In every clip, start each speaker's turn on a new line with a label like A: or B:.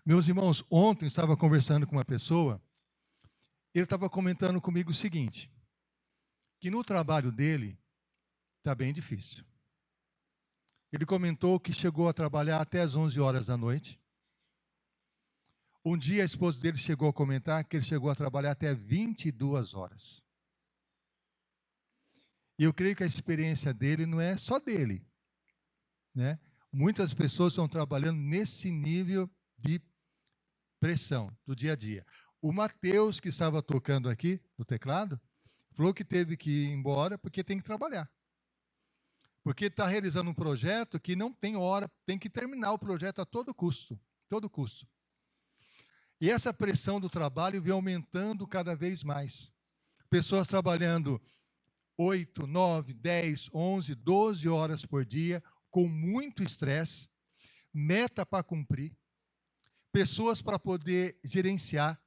A: Meus irmãos, ontem eu estava conversando com uma pessoa, ele estava comentando comigo o seguinte, que no trabalho dele está bem difícil. Ele comentou que chegou a trabalhar até as 11 horas da noite. Um dia a esposa dele chegou a comentar que ele chegou a trabalhar até 22 horas. E eu creio que a experiência dele não é só dele, né? Muitas pessoas estão trabalhando nesse nível de pressão do dia a dia. O Mateus, que estava tocando aqui no teclado, falou que teve que ir embora porque tem que trabalhar. Porque está realizando um projeto que não tem hora, tem que terminar o projeto a todo custo, todo custo. E essa pressão do trabalho vem aumentando cada vez mais. Pessoas trabalhando 8, 9, 10, 11, 12 horas por dia, com muito estresse, meta para cumprir, pessoas para poder gerenciar,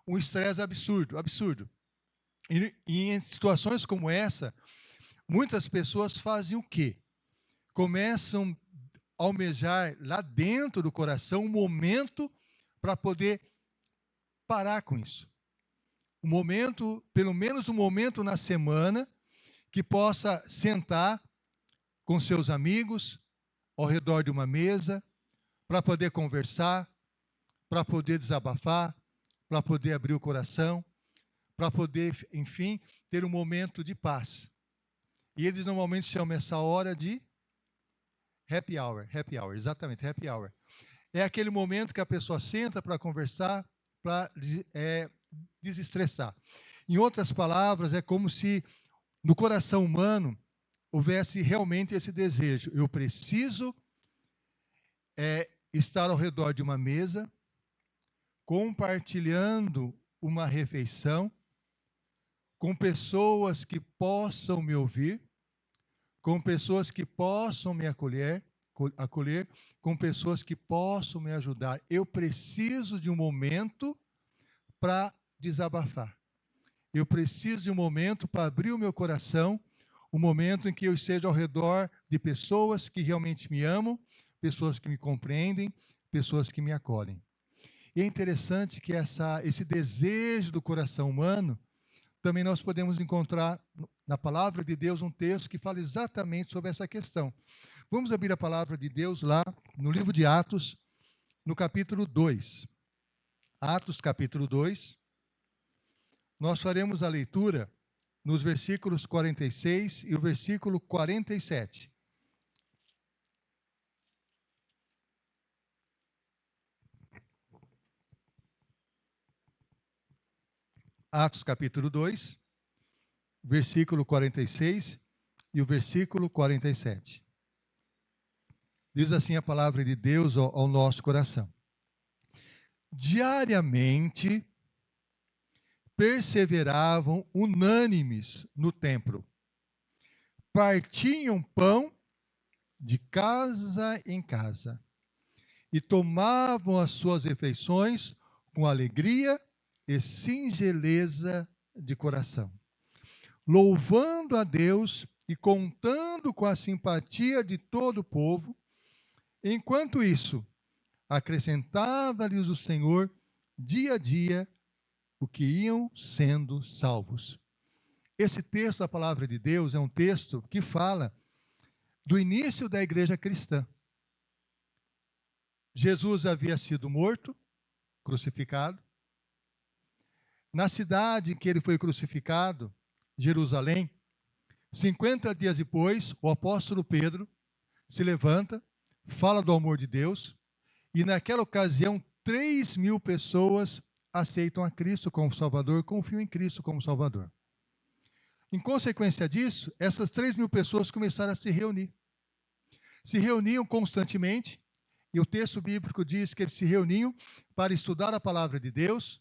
A: um estresse absurdo, absurdo. E em situações como essa, muitas pessoas fazem o quê? Começam a almejar lá dentro do coração um momento para poder parar com isso. Um momento, pelo menos um momento na semana, que possa sentar com seus amigos ao redor de uma mesa, para poder conversar, para poder desabafar, para poder abrir o coração, para poder, enfim, ter um momento de paz. E eles normalmente chamam essa hora de happy hour, exatamente, happy hour. É aquele momento que a pessoa senta para conversar, para desestressar. Em outras palavras, é como se no coração humano houvesse realmente esse desejo. Eu preciso estar ao redor de uma mesa, compartilhando uma refeição, com pessoas que possam me ouvir, com pessoas que possam me acolher, com pessoas que possam me ajudar. Eu preciso de um momento para desabafar. Eu preciso de um momento para abrir o meu coração, um momento em que eu esteja ao redor de pessoas que realmente me amam, pessoas que me compreendem, pessoas que me acolhem. E é interessante que esse desejo do coração humano, também nós podemos encontrar na palavra de Deus um texto que fala exatamente sobre essa questão. Vamos abrir a palavra de Deus lá no livro de Atos, no capítulo 2. Atos, capítulo 2. Nós faremos a leitura nos versículos 46 e o versículo 47. Atos, capítulo 2, versículo 46 e o versículo 47. Diz assim a palavra de Deus ao nosso coração. Diariamente perseveravam unânimes no templo. Partiam pão de casa em casa e tomavam as suas refeições com alegria e singeleza de coração, louvando a Deus e contando com a simpatia de todo o povo. Enquanto isso, acrescentava-lhes o Senhor dia a dia o que iam sendo salvos. Esse texto da palavra de Deus é um texto que fala do início da igreja cristã. Jesus havia sido morto, crucificado. Na cidade em que ele foi crucificado, Jerusalém, 50 dias depois, o apóstolo Pedro se levanta, fala do amor de Deus, e naquela ocasião 3.000 pessoas aceitam a Cristo como Salvador, confiam em Cristo como Salvador. Em consequência disso, essas 3.000 pessoas começaram a se reunir. Se reuniam constantemente, e o texto bíblico diz que eles se reuniam para estudar a palavra de Deus,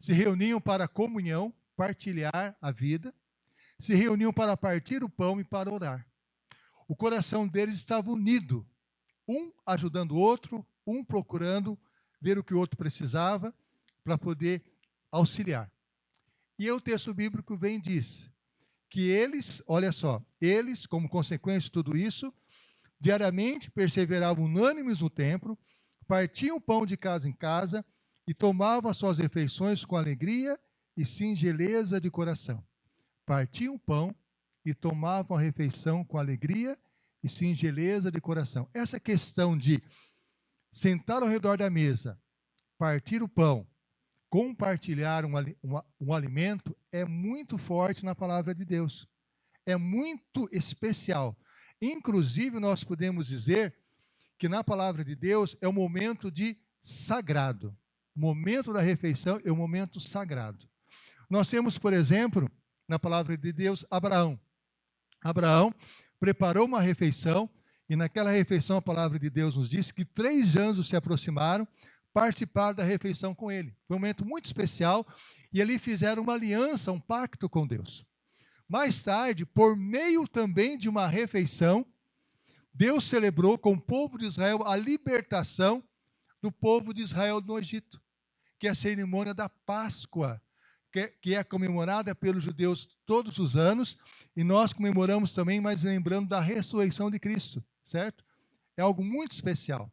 A: se reuniam para a comunhão, partilhar a vida, se reuniam para partir o pão e para orar. O coração deles estava unido, um ajudando o outro, um procurando ver o que o outro precisava para poder auxiliar. E o texto bíblico vem e diz que eles, olha só, eles, como consequência de tudo isso, diariamente perseveravam unânimes no templo, partiam o pão de casa em casa e tomavam as suas refeições com alegria e singeleza de coração. Partiam o pão e tomavam a refeição com alegria e singeleza de coração. Essa questão de sentar ao redor da mesa, partir o pão, compartilhar um alimento é muito forte na palavra de Deus. É muito especial. Inclusive, nós podemos dizer que na palavra de Deus é um momento de sagrado. O momento da refeição é um momento sagrado. Nós temos, por exemplo, na palavra de Deus, Abraão. Abraão preparou uma refeição e naquela refeição a palavra de Deus nos diz que 3 anjos se aproximaram, participaram da refeição com ele. Foi um momento muito especial e ali fizeram uma aliança, um pacto com Deus. Mais tarde, por meio também de uma refeição, Deus celebrou com o povo de Israel a libertação do povo de Israel no Egito, que é a cerimônia da Páscoa, que é comemorada pelos judeus todos os anos, e nós comemoramos também, mas lembrando da ressurreição de Cristo, certo? É algo muito especial.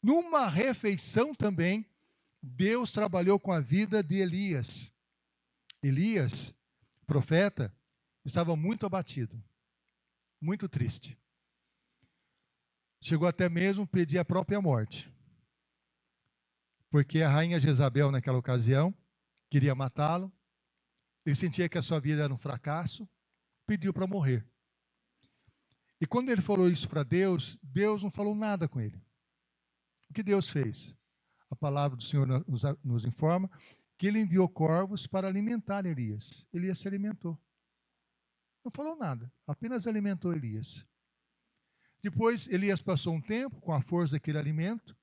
A: Numa refeição também, Deus trabalhou com a vida de Elias. Elias, profeta, estava muito abatido, muito triste. Chegou até mesmo a pedir a própria morte. Porque a rainha Jezabel, naquela ocasião, queria matá-lo. Ele sentia que a sua vida era um fracasso, pediu para morrer. E quando ele falou isso para Deus, Deus não falou nada com ele. O que Deus fez? A palavra do Senhor nos informa que ele enviou corvos para alimentar Elias. Elias se alimentou. Não falou nada, apenas alimentou Elias. Depois, Elias passou um tempo com a força daquele alimento,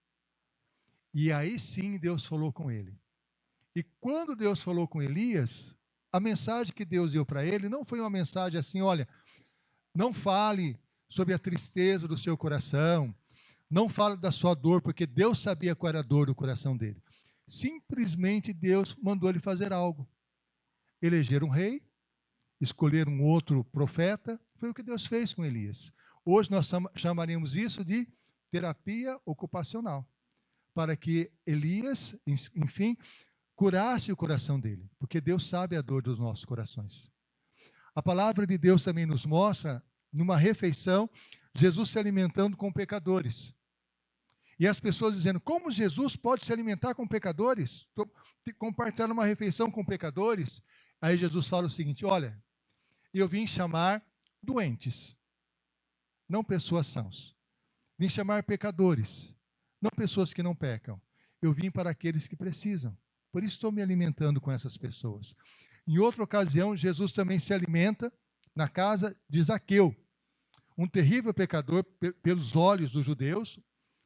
A: e aí sim Deus falou com ele. E quando Deus falou com Elias, a mensagem que Deus deu para ele não foi uma mensagem assim, olha, não fale sobre a tristeza do seu coração, não fale da sua dor, porque Deus sabia qual era a dor do coração dele. Simplesmente Deus mandou ele fazer algo. Eleger um rei, escolher um outro profeta, foi o que Deus fez com Elias. Hoje nós chamaríamos isso de terapia ocupacional, para que Elias, enfim, curasse o coração dele, porque Deus sabe a dor dos nossos corações. A palavra de Deus também nos mostra, numa refeição, Jesus se alimentando com pecadores. E as pessoas dizendo, como Jesus pode se alimentar com pecadores? Compartilhar uma refeição com pecadores? Aí Jesus fala o seguinte, olha, eu vim chamar doentes, não pessoas sãs. Vim chamar pecadores, não pessoas que não pecam. Eu vim para aqueles que precisam. Por isso estou me alimentando com essas pessoas. Em outra ocasião, Jesus também se alimenta na casa de Zaqueu, um terrível pecador pelos olhos dos judeus,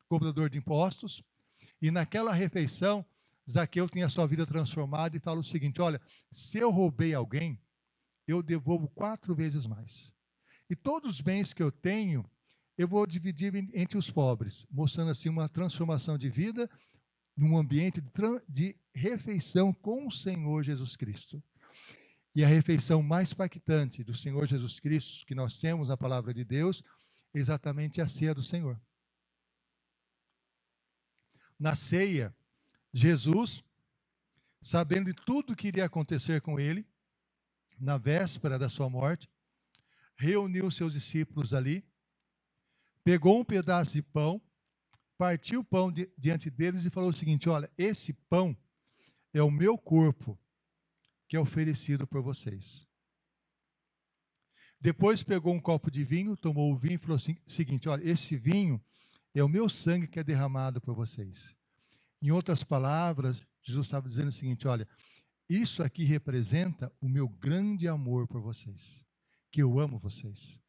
A: cobrador de impostos. E naquela refeição, Zaqueu tem a sua vida transformada e fala o seguinte, olha, se eu roubei alguém, eu devolvo 4 vezes mais. E todos os bens que eu tenho, eu vou dividir entre os pobres, mostrando assim uma transformação de vida num ambiente de refeição com o Senhor Jesus Cristo. E a refeição mais impactante do Senhor Jesus Cristo, que nós temos na palavra de Deus, é exatamente a ceia do Senhor. Na ceia, Jesus, sabendo de tudo que iria acontecer com ele, na véspera da sua morte, reuniu seus discípulos ali, pegou um pedaço de pão, partiu o pão diante deles e falou o seguinte, olha, esse pão é o meu corpo, que é oferecido por vocês. Depois pegou um copo de vinho, tomou o vinho e falou o seguinte, olha, esse vinho é o meu sangue que é derramado por vocês. Em outras palavras, Jesus estava dizendo o seguinte, olha, isso aqui representa o meu grande amor por vocês, que eu amo vocês.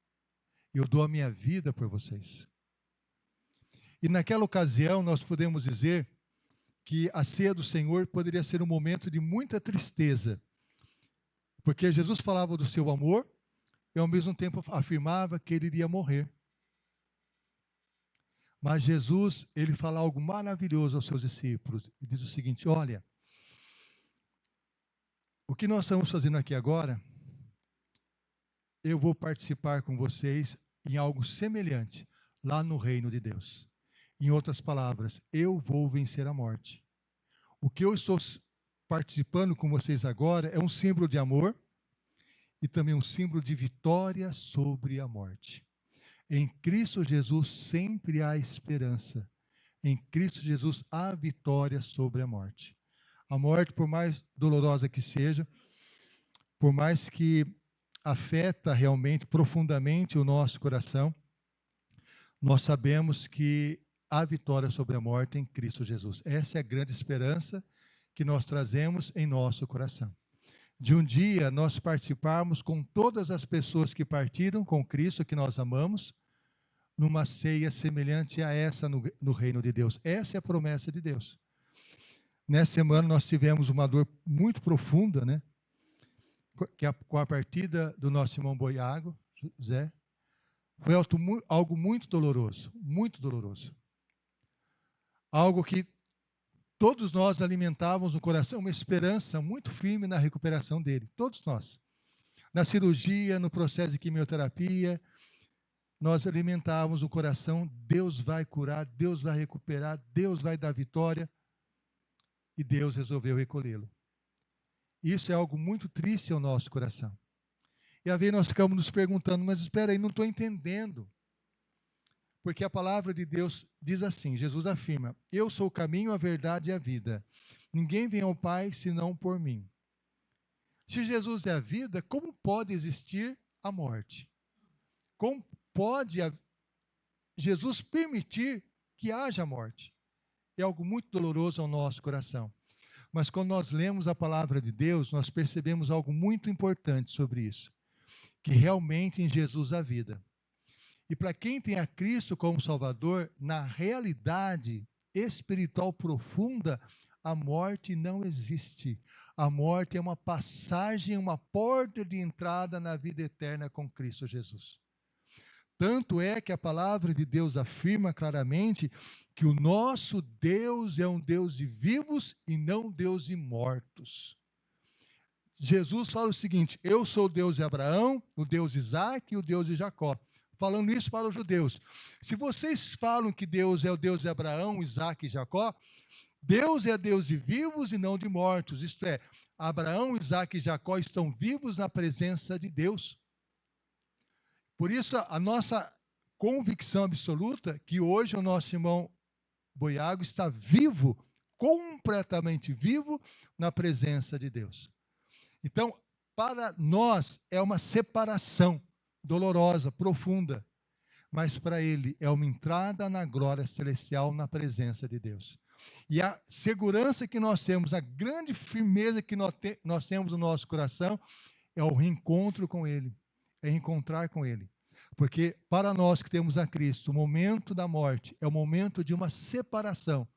A: Eu dou a minha vida por vocês. E naquela ocasião nós podemos dizer que a ceia do Senhor poderia ser um momento de muita tristeza, porque Jesus falava do seu amor e ao mesmo tempo afirmava que ele iria morrer. Mas Jesus, ele fala algo maravilhoso aos seus discípulos e diz o seguinte, olha, o que nós estamos fazendo aqui agora, eu vou participar com vocês em algo semelhante lá no reino de Deus. Em outras palavras, eu vou vencer a morte. O que eu estou participando com vocês agora é um símbolo de amor e também um símbolo de vitória sobre a morte. Em Cristo Jesus sempre há esperança. Em Cristo Jesus há vitória sobre a morte. A morte, por mais dolorosa que seja, por mais que afeta realmente profundamente o nosso coração, nós sabemos que há vitória sobre a morte em Cristo Jesus. Essa é a grande esperança que nós trazemos em nosso coração. De um dia nós participarmos com todas as pessoas que partiram com Cristo, que nós amamos, numa ceia semelhante a essa no reino de Deus. Essa é a promessa de Deus. Nessa semana nós tivemos uma dor muito profunda, né? Com a partida do nosso irmão Boiago, José. Foi algo muito doloroso, muito doloroso. Algo que todos nós alimentávamos no coração uma esperança muito firme na recuperação dele, todos nós. Na cirurgia, no processo de quimioterapia, nós alimentávamos o coração, Deus vai curar, Deus vai recuperar, Deus vai dar vitória, e Deus resolveu recolhê-lo. Isso é algo muito triste ao nosso coração. E às vezes nós ficamos nos perguntando, mas espera aí, não estou entendendo. Porque a palavra de Deus diz assim, Jesus afirma, eu sou o caminho, a verdade e a vida. Ninguém vem ao Pai senão por mim. Se Jesus é a vida, como pode existir a morte? Como pode Jesus permitir que haja morte? É algo muito doloroso ao nosso coração. Mas quando nós lemos a palavra de Deus, nós percebemos algo muito importante sobre isso. Que realmente em Jesus há vida. E para quem tem a Cristo como Salvador, na realidade espiritual profunda, a morte não existe. A morte é uma passagem, uma porta de entrada na vida eterna com Cristo Jesus. Tanto é que a palavra de Deus afirma claramente que o nosso Deus é um Deus de vivos e não Deus de mortos. Jesus fala o seguinte, eu sou o Deus de Abraão, o Deus de Isaac e o Deus de Jacó. Falando isso para os judeus. Se vocês falam que Deus é o Deus de Abraão, Isaac e Jacó, Deus é Deus de vivos e não de mortos. Isto é, Abraão, Isaac e Jacó estão vivos na presença de Deus. Por isso, a nossa convicção absoluta é que hoje o nosso irmão Boiago está vivo, completamente vivo, na presença de Deus. Então, para nós é uma separação dolorosa, profunda, mas para ele é uma entrada na glória celestial, na presença de Deus. E a segurança que nós temos, a grande firmeza que nós temos no nosso coração, é o reencontro com ele, é encontrar com ele. Porque para nós que temos a Cristo, o momento da morte é o momento de uma separação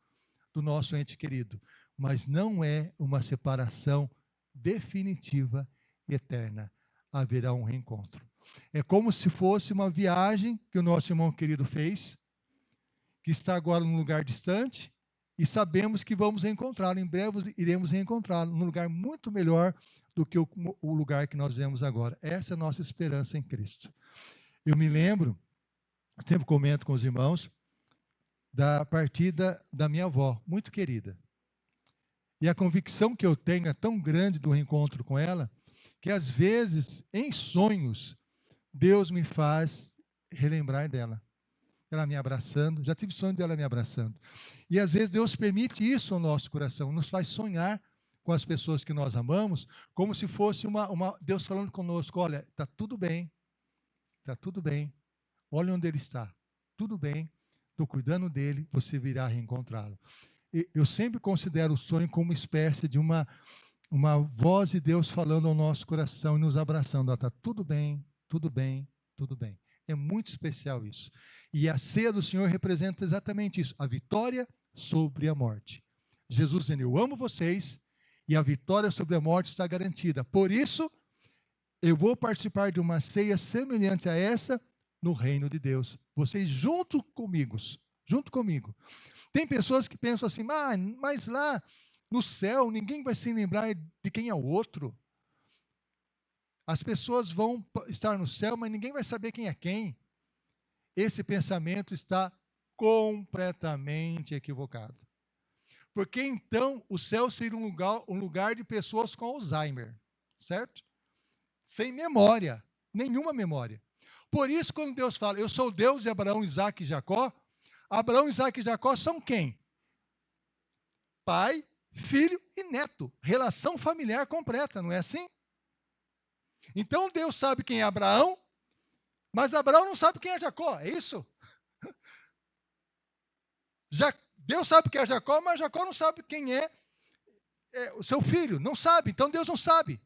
A: do nosso ente querido, mas não é uma separação definitiva e eterna. Haverá um reencontro. É como se fosse uma viagem que o nosso irmão querido fez, que está agora num lugar distante, e sabemos que vamos reencontrá-lo. Em breve iremos reencontrá-lo num lugar muito melhor do que o lugar que nós vemos agora. Essa é a nossa esperança em Cristo. Eu me lembro, sempre comento com os irmãos, da partida da minha avó, muito querida. E a convicção que eu tenho é tão grande do reencontro com ela, que às vezes, em sonhos, Deus me faz relembrar dela. Ela me abraçando, já tive sonho dela me abraçando. E às vezes Deus permite isso ao nosso coração, nos faz sonhar com as pessoas que nós amamos, como se fosse Deus falando conosco, olha, está tudo bem, olha onde ele está, tudo bem, estou cuidando dele, você virá reencontrá-lo. Eu sempre considero o sonho como uma espécie de uma voz de Deus falando ao nosso coração e nos abraçando. Está tudo bem, tudo bem, tudo bem. É muito especial isso. E a ceia do Senhor representa exatamente isso, a vitória sobre a morte. Jesus dizendo, eu amo vocês e a vitória sobre a morte está garantida. Por isso, eu vou participar de uma ceia semelhante a essa no reino de Deus. Vocês junto comigo. Tem pessoas que pensam assim, mas lá no céu ninguém vai se lembrar de quem é o outro. As pessoas vão estar no céu, mas ninguém vai saber quem é quem. Esse pensamento está completamente equivocado. Porque então o céu seria um lugar de pessoas com Alzheimer, certo? Sem memória, nenhuma memória. Por isso, quando Deus fala, eu sou o Deus de Abraão, Isaque e Jacó, Abraão, Isaque e Jacó são quem? Pai, filho e neto. Relação familiar completa, não é assim? Então Deus sabe quem é Abraão, mas Abraão não sabe quem é Jacó, é isso? Deus sabe quem é Jacó, mas Jacó não sabe quem é o seu filho, não sabe, então Deus não sabe.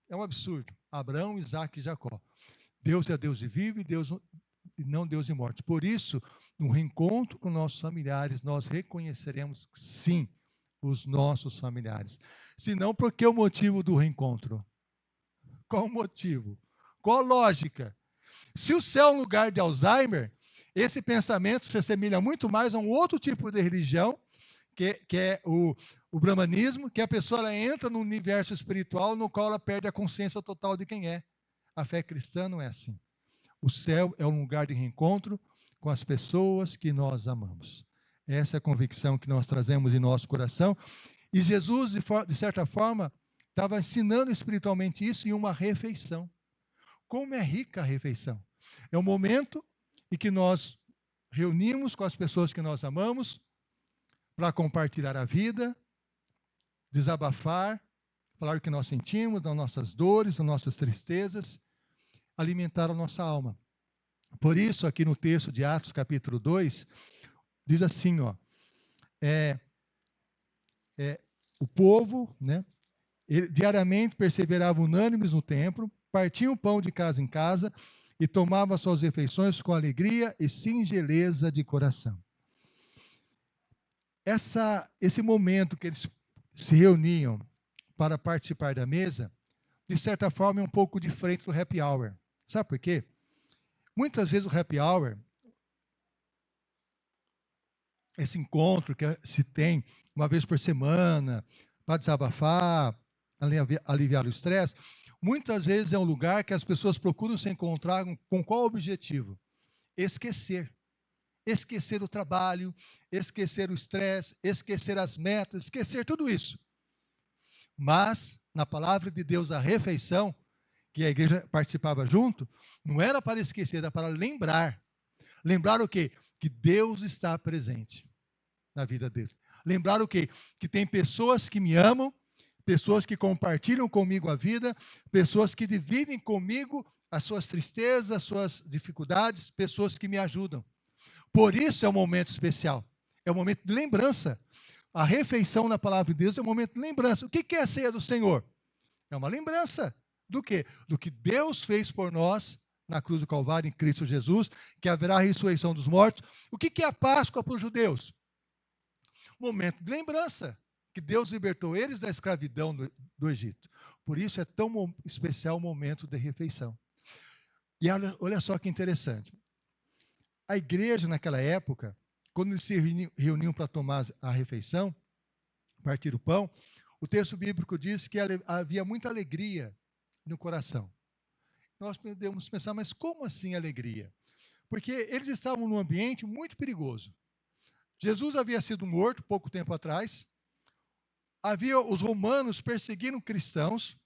A: É um absurdo. Abraão, Isaque e Jacó. Deus é Deus de vivo e não Deus de morte. Por isso, no reencontro com nossos familiares, nós reconheceremos, sim, os nossos familiares. Se não, por que o motivo do reencontro? Qual o motivo? Qual a lógica? Se o céu é um lugar de Alzheimer, esse pensamento se assemelha muito mais a um outro tipo de religião, que é o brahmanismo, que a pessoa ela entra no universo espiritual no qual ela perde a consciência total de quem é. A fé cristã não é assim. O céu é um lugar de reencontro com as pessoas que nós amamos. Essa é a convicção que nós trazemos em nosso coração. E Jesus, de certa forma, estava ensinando espiritualmente isso em uma refeição. Como é rica a refeição? É um momento em que nós reunimos com as pessoas que nós amamos para compartilhar a vida, desabafar, falar o que nós sentimos, das nossas dores, das nossas tristezas, alimentar a nossa alma. Por isso, aqui no texto de Atos, capítulo 2, diz assim, ó, o povo, né, diariamente perseverava unânimes no templo, partiam o pão de casa em casa e tomavam suas refeições com alegria e singeleza de coração. Esse momento que eles se reuniam para participar da mesa, de certa forma é um pouco diferente do happy hour. Sabe por quê? Muitas vezes o happy hour, esse encontro que se tem uma vez por semana, para desabafar, aliviar o estresse, muitas vezes é um lugar que as pessoas procuram se encontrar com qual objetivo? Esquecer. Esquecer o trabalho, esquecer o estresse, esquecer as metas, esquecer tudo isso. Mas, na palavra de Deus, a refeição, que a igreja participava junto, não era para esquecer, era para lembrar. Lembrar o quê? Que Deus está presente na vida deles. Lembrar o quê? Que tem pessoas que me amam, pessoas que compartilham comigo a vida, pessoas que dividem comigo as suas tristezas, as suas dificuldades, pessoas que me ajudam. Por isso é um momento especial. É um momento de lembrança. A refeição na palavra de Deus é um momento de lembrança. O que é a ceia do Senhor? É uma lembrança do quê? Do que Deus fez por nós na cruz do Calvário, em Cristo Jesus, que haverá a ressurreição dos mortos. O que é a Páscoa para os judeus? Momento de lembrança, que Deus libertou eles da escravidão do Egito. Por isso é tão especial o momento de refeição. E olha só que interessante. A igreja, naquela época, quando eles se reuniam para tomar a refeição, partir o pão, o texto bíblico diz que havia muita alegria no coração. Nós podemos pensar, mas como assim alegria? Porque eles estavam num ambiente muito perigoso. Jesus havia sido morto pouco tempo atrás, havia os romanos perseguindo cristãos,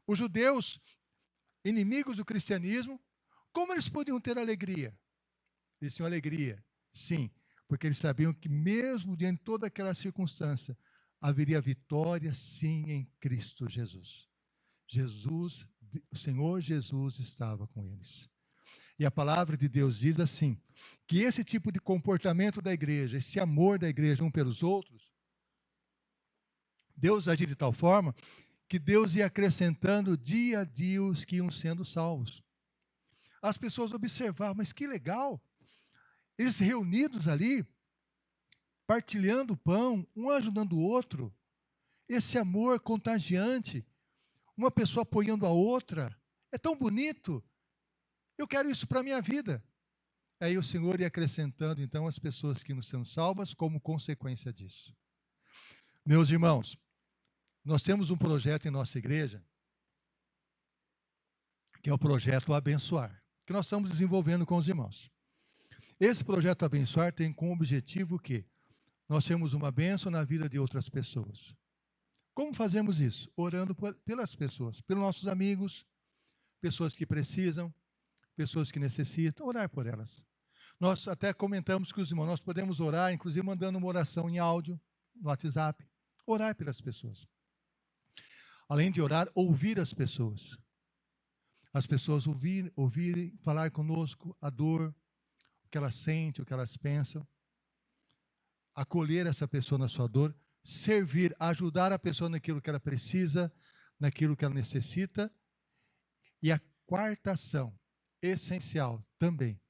A: os judeus inimigos do cristianismo. Como eles podiam ter alegria? Eles tinham alegria, sim, porque eles sabiam que mesmo diante de toda aquela circunstância, haveria vitória, sim, em Cristo Jesus. O Senhor Jesus estava com eles. E a palavra de Deus diz assim, que esse tipo de comportamento da igreja, esse amor da igreja um pelos outros, Deus agia de tal forma que Deus ia acrescentando dia a dia os que iam sendo salvos. As pessoas observavam, mas que legal! Eles reunidos ali, partilhando o pão, um ajudando o outro, esse amor contagiante, uma pessoa apoiando a outra, é tão bonito. Eu quero isso para a minha vida. Aí o Senhor ia acrescentando, então, as pessoas que não são salvas como consequência disso. Meus irmãos, nós temos um projeto em nossa igreja, que é o projeto Abençoar, que nós estamos desenvolvendo com os irmãos. Esse projeto Abençoar tem como objetivo o quê? Nós temos uma bênção na vida de outras pessoas. Como fazemos isso? Orando pelas pessoas, pelos nossos amigos, pessoas que precisam, pessoas que necessitam, orar por elas. Nós até comentamos com os irmãos, nós podemos orar, inclusive mandando uma oração em áudio, no WhatsApp, orar pelas pessoas. Além de orar, ouvir as pessoas. As pessoas ouvirem, falar conosco a dor, o que elas sentem, o que elas pensam. Acolher essa pessoa na sua dor, servir, ajudar a pessoa naquilo que ela precisa, naquilo que ela necessita. E a quarta ação, essencial também,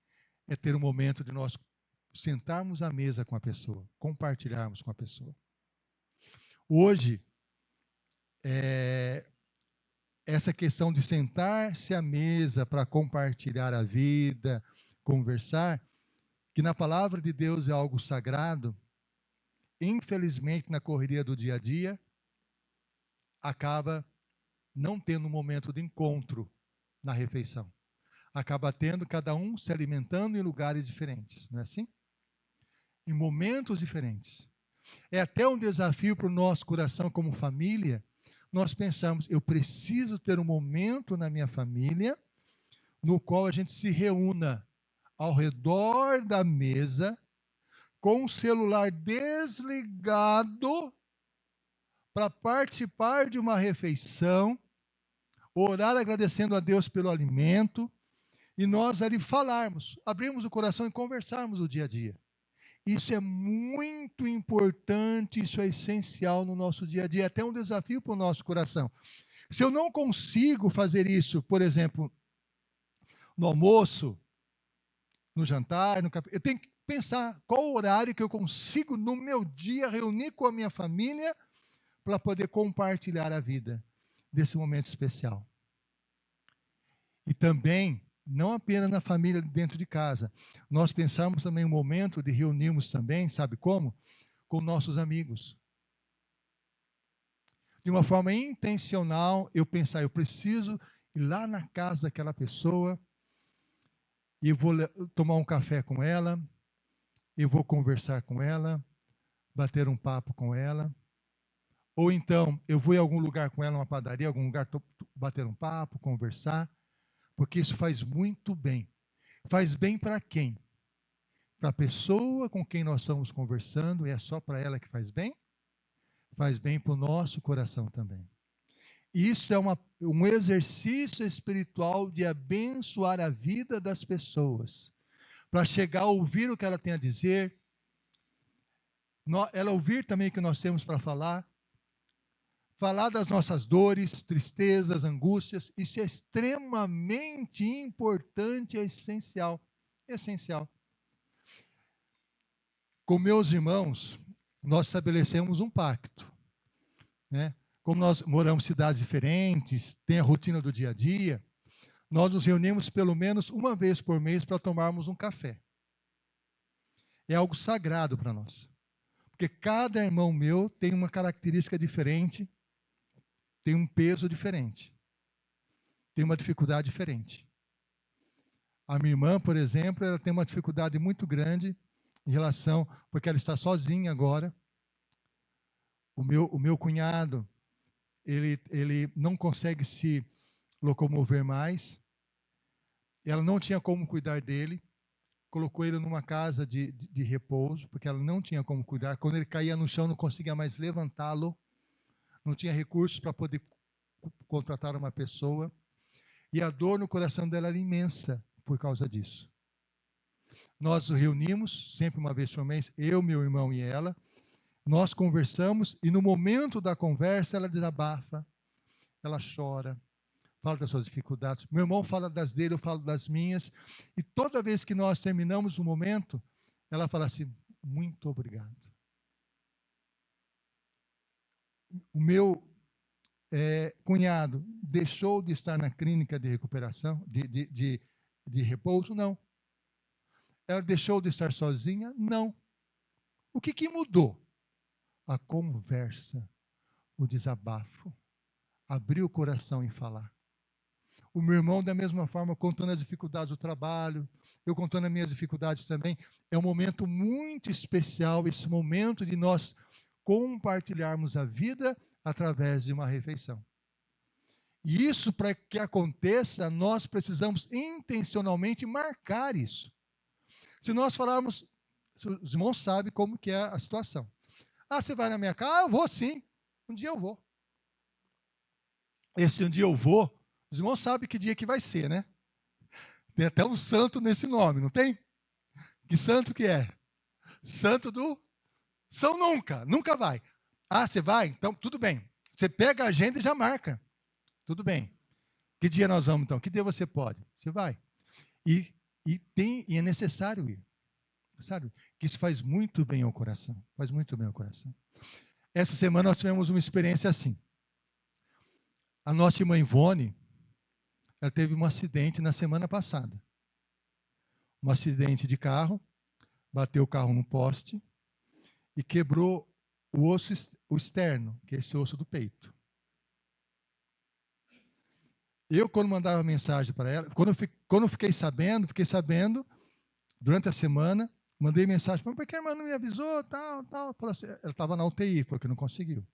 A: é ter um momento de nós sentarmos à mesa com a pessoa, compartilharmos com a pessoa. Hoje, essa questão de sentar-se à mesa para compartilhar a vida, conversar, que na palavra de Deus é algo sagrado, infelizmente na correria do dia a dia, acaba não tendo um momento de encontro na refeição. Acaba tendo cada um se alimentando em lugares diferentes, não é assim? Em momentos diferentes. É até um desafio para o nosso coração como família, nós pensamos, eu preciso ter um momento na minha família no qual a gente se reúna ao redor da mesa, com o celular desligado, para participar de uma refeição, orar agradecendo a Deus pelo alimento, e nós ali falarmos, abrirmos o coração e conversarmos o dia a dia. Isso é muito importante, isso é essencial no nosso dia a dia, é até um desafio para o nosso coração. Se eu não consigo fazer isso, por exemplo, no almoço, no jantar, no café, eu tenho que pensar qual o horário que eu consigo no meu dia reunir com a minha família para poder compartilhar a vida desse momento especial. E também, não apenas na família dentro de casa, nós pensamos também um momento de reunirmos também, sabe como? Com nossos amigos. De uma forma intencional, eu pensar, eu preciso ir lá na casa daquela pessoa e eu vou tomar um café com ela, eu vou conversar com ela, bater um papo com ela. Ou então, eu vou em algum lugar com ela, uma padaria, algum lugar, bater um papo, conversar, porque isso faz muito bem. Faz bem para quem? Para a pessoa com quem nós estamos conversando, e é só para ela que faz bem? Faz bem para o nosso coração também. Isso é um exercício espiritual de abençoar a vida das pessoas, para chegar a ouvir o que ela tem a dizer, ela ouvir também o que nós temos para falar das nossas dores, tristezas, angústias. Isso é extremamente importante, é essencial. Essencial. Com meus irmãos, nós estabelecemos um pacto, né? Como nós moramos em cidades diferentes, tem a rotina do dia a dia, nós nos reunimos pelo menos uma vez por mês para tomarmos um café. É algo sagrado para nós. Porque cada irmão meu tem uma característica diferente, tem um peso diferente, tem uma dificuldade diferente. A minha irmã, por exemplo, ela tem uma dificuldade muito grande em relação, porque ela está sozinha agora. O meu cunhado, ele não consegue se locomover mais. Ela não tinha como cuidar dele. Colocou ele numa casa de repouso, porque ela não tinha como cuidar. Quando ele caía no chão, não conseguia mais levantá-lo. Não tinha recursos para poder contratar uma pessoa. E a dor no coração dela era imensa por causa disso. Nós nos reunimos, sempre uma vez por mês, eu, meu irmão e ela. Nós conversamos e no momento da conversa ela desabafa, ela chora, fala das suas dificuldades. Meu irmão fala das dele, eu falo das minhas. E toda vez que nós terminamos o momento, ela fala assim, muito obrigado. O meu cunhado deixou de estar na clínica de recuperação, de repouso? Não. Ela deixou de estar sozinha? Não. O que mudou? A conversa, o desabafo, abrir o coração e falar. o meu irmão da mesma forma, contando as dificuldades do trabalho, eu contando as minhas dificuldades também. É um momento muito especial, esse momento de nós compartilharmos a vida através de uma refeição. E isso, para que aconteça, nós precisamos intencionalmente marcar isso. Se nós falarmos, os irmãos sabem como que é a situação. Ah, você vai na minha casa? Ah, eu vou sim. Um dia eu vou. Esse um dia eu vou, os irmãos sabem que dia que vai ser, né? Tem até um santo nesse nome, não tem? Que santo que é? Santo do São Nunca, nunca vai. Ah, você vai? Então, tudo bem. Você pega a agenda e já marca. Tudo bem. Que dia nós vamos, então? Que dia você pode? Você vai. E é necessário ir. Sabe? Que isso faz muito bem ao coração. Faz muito bem ao coração. Essa semana nós tivemos uma experiência assim. A nossa irmã Ivone, ela teve um acidente na semana passada. Um acidente de carro, bateu o carro no poste e quebrou o osso o externo, que é esse osso do peito. Eu, quando mandava mensagem para ela, quando eu fiquei sabendo, durante a semana, mandei mensagem para ela, porque a irmã não me avisou, tal. Assim, ela estava na UTI, porque não conseguiu.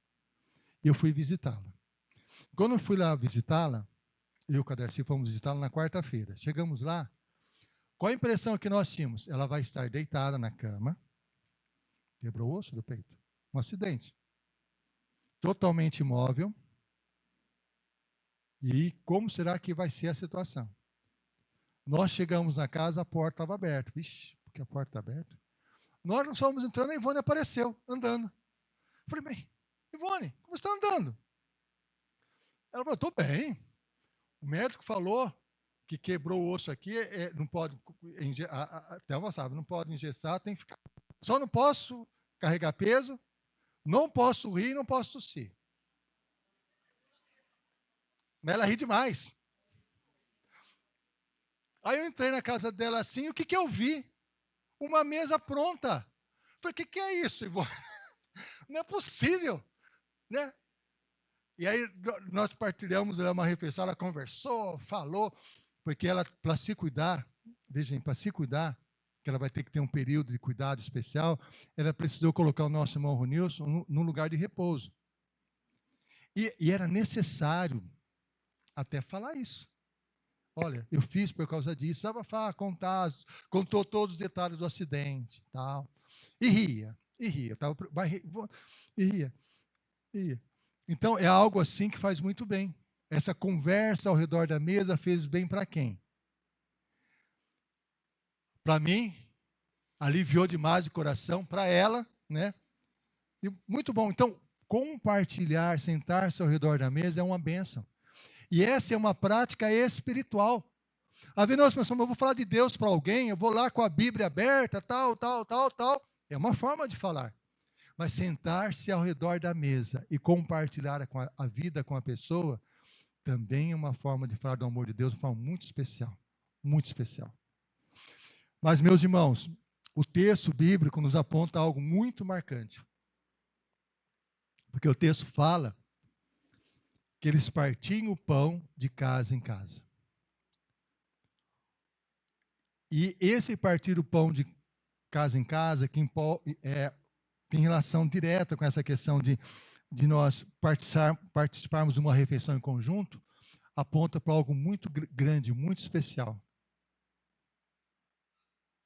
A: E eu fui visitá-la. Quando eu fui lá visitá-la, eu e o Caderci fomos visitá-la na quarta-feira. Chegamos lá, qual a impressão que nós tínhamos? Ela vai estar deitada na cama, quebrou o osso do peito, um acidente. Totalmente imóvel. E como será que vai ser a situação? Nós chegamos na casa, a porta estava aberta. Vixe, porque a porta está aberta? Nós não fomos entrando, a Ivone apareceu, andando. Falei, bem, Ivone, como você está andando? Ela falou, estou bem. O médico falou que quebrou o osso aqui, não pode, até você sabe, não pode engessar, tem que ficar. Só não posso carregar peso, não posso rir, não posso tossir. Mas ela ri demais. Aí eu entrei na casa dela assim, o que que eu vi? Uma mesa pronta. Falei, o que é isso, Ivone? Não é possível, né? E aí nós partilhamos uma refeição, ela conversou, falou, porque ela, para se cuidar, vejam, para se cuidar, que ela vai ter que ter um período de cuidado especial, ela precisou colocar o nosso irmão Ronilson num lugar de repouso. E era necessário até falar isso. Olha, eu fiz por causa disso, contou todos os detalhes do acidente, tal. E ria. E ria. Então, é algo assim que faz muito bem. Essa conversa ao redor da mesa fez bem para quem? Para mim, aliviou demais o coração, para ela, né? E muito bom. Então, compartilhar, sentar-se ao redor da mesa é uma bênção. E essa é uma prática espiritual. Às vezes nós pensamos, eu vou falar de Deus para alguém, eu vou lá com a Bíblia aberta, tal. É uma forma de falar. Mas sentar-se ao redor da mesa e compartilhar a vida com a pessoa também é uma forma de falar do amor de Deus, uma forma muito especial. Muito especial. Mas, meus irmãos, o texto bíblico nos aponta algo muito marcante. Porque o texto fala que eles partiam o pão de casa em casa. E esse partir o pão de casa em casa, que tem relação direta com essa questão de nós participarmos de uma refeição em conjunto, aponta para algo muito grande, muito especial.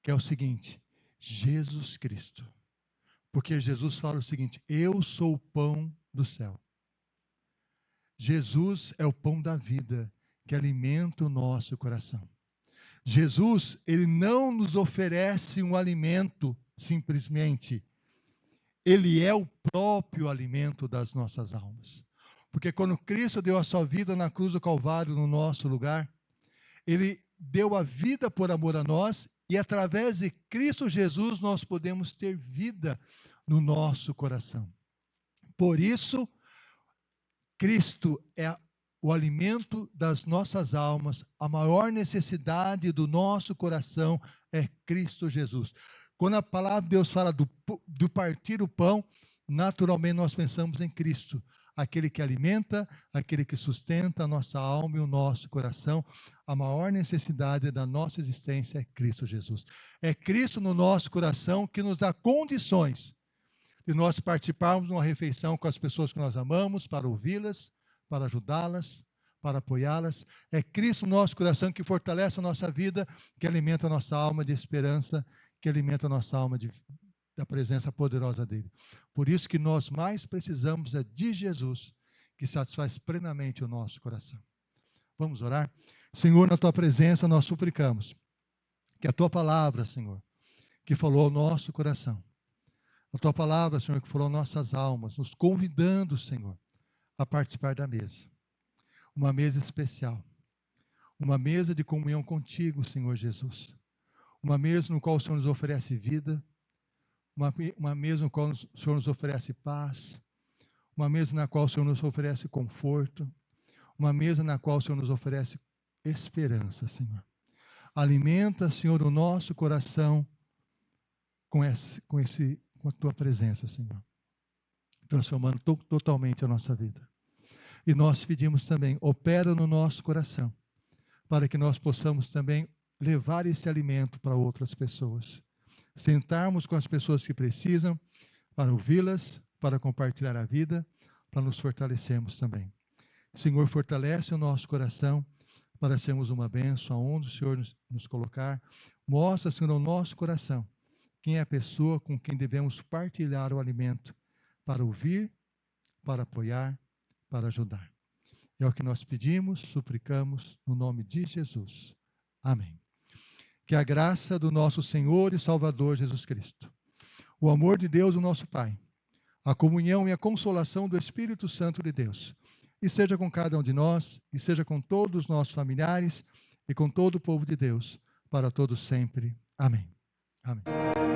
A: Que é o seguinte, Jesus Cristo. Porque Jesus fala o seguinte, eu sou o pão do céu. Jesus é o pão da vida, que alimenta o nosso coração. Jesus, ele não nos oferece um alimento simplesmente. Ele é o próprio alimento das nossas almas. Porque quando Cristo deu a sua vida na cruz do Calvário, no nosso lugar, ele deu a vida por amor a nós e através de Cristo Jesus nós podemos ter vida no nosso coração. Por isso, Cristo é o alimento das nossas almas, a maior necessidade do nosso coração é Cristo Jesus. Quando a palavra de Deus fala do partir o pão, naturalmente nós pensamos em Cristo. aquele que alimenta, aquele que sustenta a nossa alma e o nosso coração. A maior necessidade da nossa existência é Cristo Jesus. É Cristo no nosso coração que nos dá condições de nós participarmos de uma refeição com as pessoas que nós amamos, para ouvi-las, para ajudá-las, para apoiá-las. É Cristo no nosso coração que fortalece a nossa vida, que alimenta a nossa alma de esperança, que alimenta a nossa alma da presença poderosa dele. Por isso que nós mais precisamos é de Jesus, que satisfaz plenamente o nosso coração. Vamos orar? Senhor, na tua presença nós suplicamos que a tua palavra, Senhor, que falou ao nosso coração, a tua palavra, Senhor, que falou nossas almas, nos convidando, Senhor, a participar da mesa. Uma mesa especial. Uma mesa de comunhão contigo, Senhor Jesus. Uma mesa no qual o Senhor nos oferece vida. Uma mesa no qual o Senhor nos oferece paz. Uma mesa na qual o Senhor nos oferece conforto. Uma mesa na qual o Senhor nos oferece esperança, Senhor. Alimenta, Senhor, o nosso coração com a tua presença, Senhor. Transformando totalmente a nossa vida. E nós pedimos também, opera no nosso coração, para que nós possamos também levar esse alimento para outras pessoas. Sentarmos com as pessoas que precisam, para ouvi-las, para compartilhar a vida, para nos fortalecermos também. Senhor, fortalece o nosso coração para sermos uma bênção aonde o Senhor nos colocar. Mostra, Senhor, ao nosso coração quem é a pessoa com quem devemos partilhar o alimento para ouvir, para apoiar, para ajudar. É o que nós pedimos, suplicamos, no nome de Jesus. Amém. Que a graça do nosso Senhor e Salvador Jesus Cristo, o amor de Deus, o nosso Pai, a comunhão e a consolação do Espírito Santo de Deus, e seja com cada um de nós, e seja com todos os nossos familiares, e com todo o povo de Deus, para todos sempre. Amém. Amém.